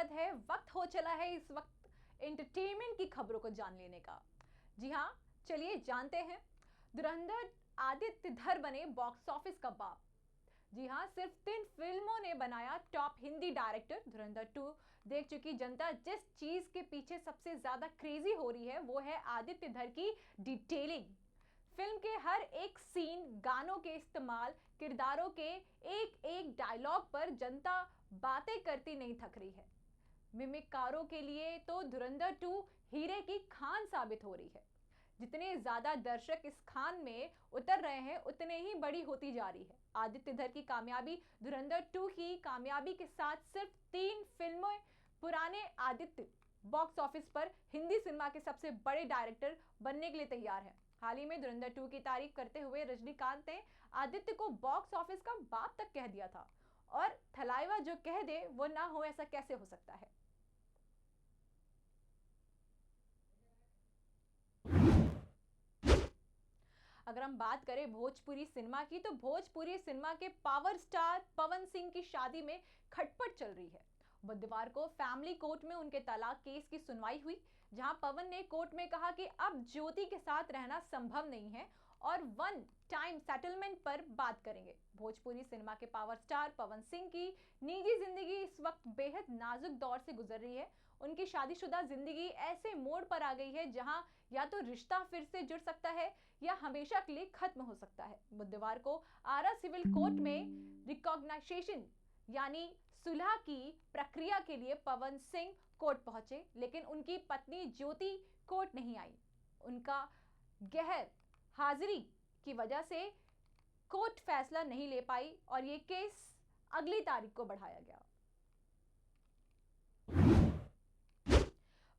स्वागत है। वक्त हो चला है इस वक्त एंटरटेनमेंट की खबरों को जान लेने का। जी हाँ, चलिए जानते हैं। धुरंधर आदित्य धर बने बॉक्स ऑफिस का बाप। जी हाँ, सिर्फ 3 फिल्मों ने बनाया टॉप हिंदी डायरेक्टर। धुरंधर 2 देख चुकी जनता जिस चीज के पीछे सबसे ज्यादा क्रेजी हो रही है वो है आदित्य धर की डिटेलिंग। फिल्म के हर एक सीन, गानों के इस्तेमाल, किरदारों के एक एक डायलॉग पर जनता बातें करती नहीं थक रही है। मिमिककारों के लिए तो धुरंधर 2 हीरे की खान साबित हो रही है। जितने ज्यादा दर्शक इस खान में उतर रहे हैं उतने ही बड़ी होती जा रही है। आदित्य धर की कामयाबी धुरंधर 2 की कामयाबी के साथ सिर्फ 3 फिल्में पुराने आदित्य बॉक्स ऑफिस पर हिंदी सिनेमा के सबसे बड़े डायरेक्टर बनने के लिए तैयार हैं। हाल ही में धुरंधर 2 की तारीफ करते हुए रजनीकांत ने आदित्य को बॉक्स ऑफिस का बाप तक कह दिया था, और थलाइवा जो कह दे वो ना हो, ऐसा कैसे हो सकता है। अगर हम बात करें भोजपुरी सिनेमा की, तो भोजपुरी सिनेमा के पावर स्टार पवन सिंह की शादी में खटपट चल रही है। बुधवार को फैमिली कोर्ट में उनके तलाक केस की सुनवाई हुई, जहां पवन ने कोर्ट में कहा कि अब ज्योति के साथ रहना संभव नहीं है और वन टाइम सेटलमेंट पर बात करेंगे। भोजपुरी सिनेमा के पावर स्टार पवन सिंह की निजी जिंदगी इस वक्त बेहद नाजुक दौर से गुजर रही है। उनकी शादीशुदा जिंदगी ऐसे मोड़ पर आ गई है जहां या तो रिश्ता फिर से जुड़ सकता है या हमेशा के लिए खत्म हो सकता है। बुधवार को आरा सिविल कोर्ट में रिकॉग्नाइजेशन यानी सुलह की प्रक्रिया के लिए पवन सिंह कोर्ट पहुंचे, लेकिन उनकी पत्नी ज्योति कोर्ट नहीं आई। उनका गैर हाजिरी की वजह से कोर्ट फैसला नहीं ले पाई और यह केस अगली तारीख को बढ़ाया गया।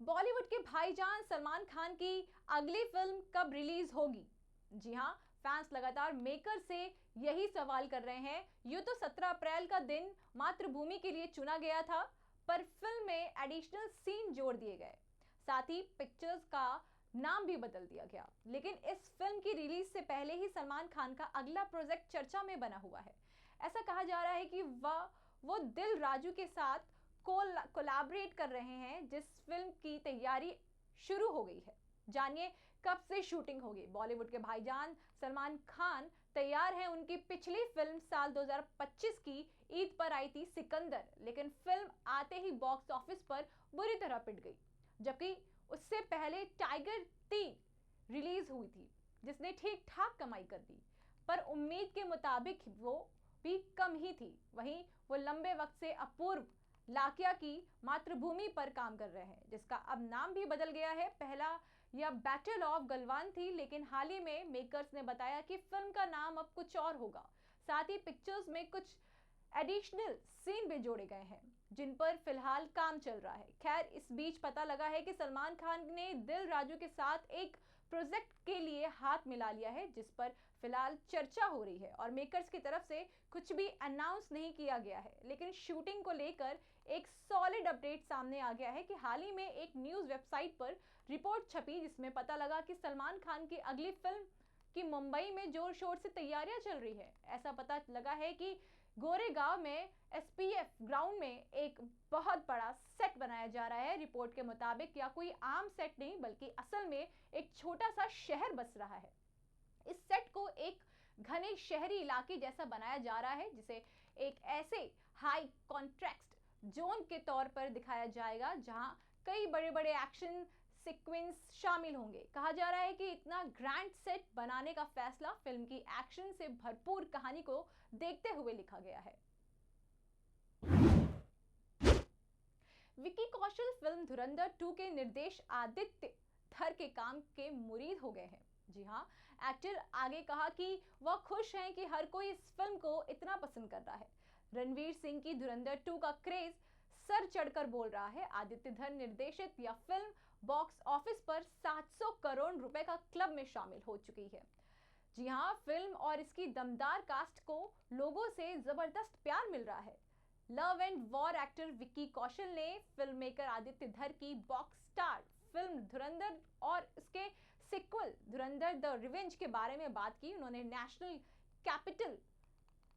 बॉलीवुड के भाईजान सलमान खान की अगली फिल्म कब रिलीज होगी? जी हां, फैंस लगातार मेकर से यही सवाल कर रहे हैं। यूं तो 17 अप्रैल का दिन मातृभूमि के लिए चुना गया था, पर फिल्म में एडिशनल सीन जोड़ दिए गए, साथ ही पिक्चर्स का नाम भी बदल दिया गया। लेकिन इस फिल्म की रिलीज से पहले ही सलमान खान का अगला प्रोजेक्ट चर्चा में बना हुआ है। ऐसा कहा जा रहा है कि वो दिल राजू के साथ कोलैबोरेट कर रहे हैं, जिस फिल्म की तैयारी शुरू हो गई है। जानिए कब से शूटिंग होगी। बॉलीवुड के भाईजान सलमान खान तैयार हैं। उनकी पिछली फिल्म साल 2025 की ईद पर आई थी सिकंदर, लेकिन फिल्म आते ही बॉक्स ऑफिस पर बुरी तरह पिट गई। जबकि उससे पहले टाइगर 3 रिलीज हुई थी, जिसने ठीक ठाक कमाई कर दी, पर उम्मीद के मुताबिक वो भी कम ही थी। वहीं वो लंबे वक्त से अपूर्व लाकिया की मातृभूमि पर काम कर रहे हैं, जिसका अब नाम भी बदल गया है। पहला यह बैटल ऑफ गलवान थी, लेकिन हाल ही में मेकर्स ने बताया कि फिल्म का नाम अब कुछ और होगा। साथ ही पिक्चर्स में कुछ एडिशनल सीन भी जोड़े गए हैं, जिन पर फिलहाल काम चल रहा है। खैर, इस बीच पता लगा है कि सलमान खान ने दिल राजू के साथ एक प्रोजेक्ट के लिए हाथ मिला लिया है, जिस पर फिलहाल चर्चा हो रही है और मेकर्स की तरफ से कुछ भी अनाउंस नहीं किया गया है। लेकिन शूटिंग को लेकर एक सॉलिड अपडेट सामने आ गया है कि हाल ही में एक न्यूज वेबसाइट पर रिपोर्ट छपी, जिसमें पता लगा कि सलमान खान की अगली फिल्म की मुंबई में जोर शोर से तैयारियां चल रही है। ऐसा पता लगा है कि गोरेगांव में एसपीएफ ग्राउंड में एक बहुत बड़ा सेट बनाया जा रहा है। रिपोर्ट के मुताबिक यह कोई आम सेट नहीं, बल्कि असल में एक छोटा सा शहर बस रहा है। इस सेट को एक घने शहरी इलाके जैसा बनाया जा रहा है, जिसे एक ऐसे हाई कॉन्ट्रैस्ट जोन के तौर पर दिखाया जाएगा जहां कई बड़े बड़े एक्शन सीक्वेंस शामिल होंगे। कहा जा रहा है कि इतना ग्रैंड सेट बनाने का फैसला फिल्म की एक्शन से भरपूर कहानी को देखते हुए लिखा गया है। विकी कौशल फिल्म धुरंधर 2 के निर्देश आदित्य धर के काम के मुरीद हो गए हैं। जी हां, एक्टर आगे कहा कि वह खुश हैं कि हर कोई इस फिल्म को इतना पसंद कर रहा है। रणवीर सिंह की धुरंधर 2 का क्रेज सर चढ़कर बोल रहा है। आदित्य धर निर्देशित यह फिल्म बॉक्स ऑफिस पर 700 करोड़ रुपए का क्लब में शामिल हो चुकी है। जी हां, फिल्म और इसकी दमदार कास्ट को लोगों से जबरदस्त प्यार मिल रहा है। Love and war actor Vicky Kaushal ने फिल्म मेकर आदित्य धर की बॉक्स स्टार फिल्म धुरंधर और इसके सिक्वल धुरंधर द रिवेंज के बारे में बात की। उन्होंने नेशनल कैपिटल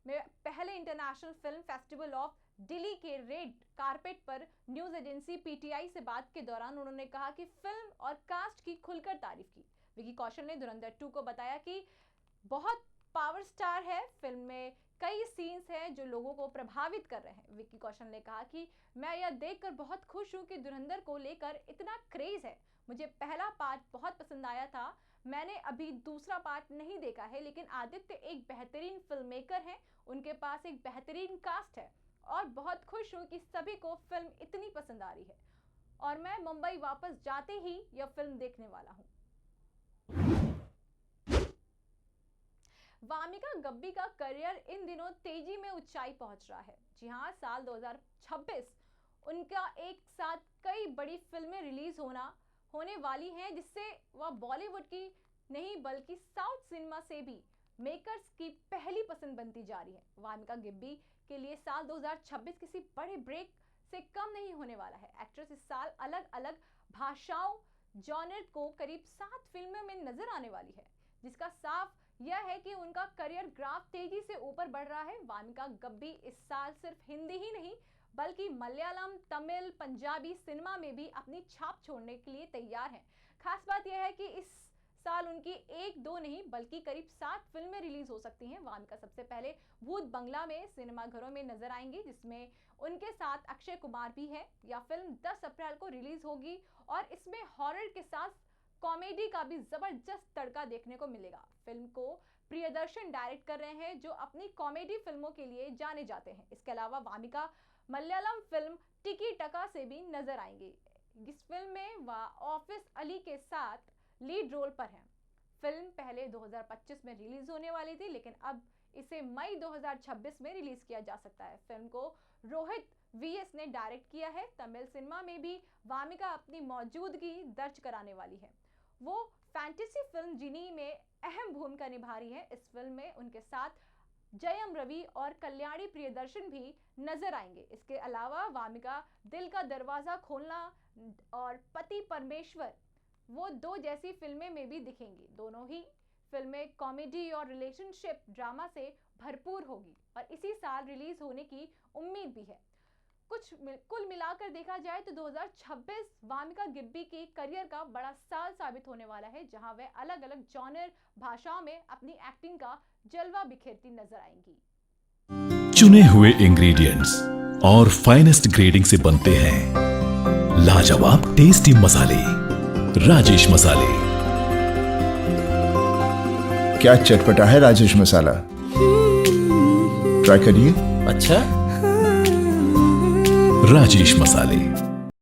में पहले international film festival of Delhi के रेड कारपेट पर न्यूज एजेंसी पीटीआई से बात के दौरान उन्होंने कहा कि फिल्म और कास्ट की खुलकर तारीफ की। विकी कौशल ने धुरंधर 2 को बताया कि बहुत पावर स्टार है, फिल्म में कई सीन्स हैं जो लोगों को प्रभावित कर रहे हैं। विकी कौशल ने कहा कि मैं यह देखकर बहुत खुश हूं कि धुरंधर को लेकर इतना क्रेज है। मुझे पहला पार्ट बहुत पसंद आया था, मैंने अभी दूसरा पार्ट नहीं देखा है, लेकिन आदित्य एक बेहतरीन फिल्म मेकर हैं, उनके पास एक बेहतरीन कास्ट है और बहुत खुश हूं कि सभी को फिल्म इतनी पसंद आ रही है और मैं मुंबई वापस जाते ही यह फिल्म देखने वाला हूं। वामिका गब्बी का करियर इन दिनों तेजी में ऊंचाई पहुंच रहा है। जी हां, साल 2026 उनका एक साथ कई बड़ी फिल्में रिलीज होने वाली हैं, जिससे वह बॉलीवुड की नहीं बल्कि साउथ सिनेमा से भी मेकर्स की पहली पसंद बनती जा रही है। वामिका गब्बी के लिए साल 2026 किसी बड़े ब्रेक से कम नहीं होने वाला है। एक्ट्रेस इस साल अलग अलग भाषाओं जॉनर को करीब 7 फिल्मों में नजर आने वाली है, जिसका साफ यह है कि उनका करियर ग्राफ तेजी से ऊपर बढ़ रहा है। वामिका गब्बी इस साल सिर्फ हिंदी ही नहीं बल्कि मलयालम, तमिल, पंजाबी सिनेमा में भी अपनी छाप छोड़ने के लिए तैयार हैं। खास बात यह है कि इस साल उनकी 1-2 नहीं बल्कि करीब 7 फिल्में रिलीज हो सकती हैं। वामिका सबसे पहले भूत बंगला में सिनेमाघरों में नजर आएंगी, जिसमें उनके साथ अक्षय कुमार भी है। यह फिल्म 10 अप्रैल को रिलीज होगी और इसमें हॉरर के साथ कॉमेडी का भी जबरदस्त तड़का देखने को मिलेगा। फिल्म को प्रियदर्शन डायरेक्ट कर रहे हैं, जो अपनी कॉमेडी फिल्मों के लिए जाने जाते हैं। इसके अलावा वामिका मलयालम फिल्म टिकी टका से भी नजर आएंगी। इस फिल्म में वह ऑफिस अली के साथ लीड रोल पर हैं। फिल्म पहले 2025 में रिलीज होने वाली थी, लेकिन अब इसे मई 2026 में रिलीज किया जा सकता है। फिल्म को रोहित वीएस ने डायरेक्ट किया है। तमिल सिनेमा में भी वामिका अपनी मौजूदगी दर्ज कराने वाली है। वो फैंटेसी फिल्म जिनी में अहम भूमिका निभा रही है। इस फिल्म में उनके साथ जयम रवि और कल्याणी प्रियदर्शन भी नजर आएंगे। इसके अलावा वामिका दिल का दरवाजा खोलना और पति परमेश्वर वो 2 जैसी फिल्में में भी दिखेंगी। दोनों ही फिल्में कॉमेडी और रिलेशनशिप ड्रामा से भरपूर होगी और इसी साल रिलीज होने की उम्मीद भी है। कुल मिलाकर देखा जाए तो 2026 वामिका गब्बी के करियर का बड़ा साल साबित होने वाला है, जहां वे अलग अलग जॉनर भाषाओं में अपनी एक्टिंग का जलवा बिखेरती नजर आएंगी। चुने हुए इंग्रेडिएंट्स और फाइनेस्ट ग्रेडिंग से बनते हैं लाजवाब टेस्टी मसाले, राजेश मसाले। क्या चटपटा है राजेश मसाला, ट्राई करिए। अच्छा, राजेश मसाले।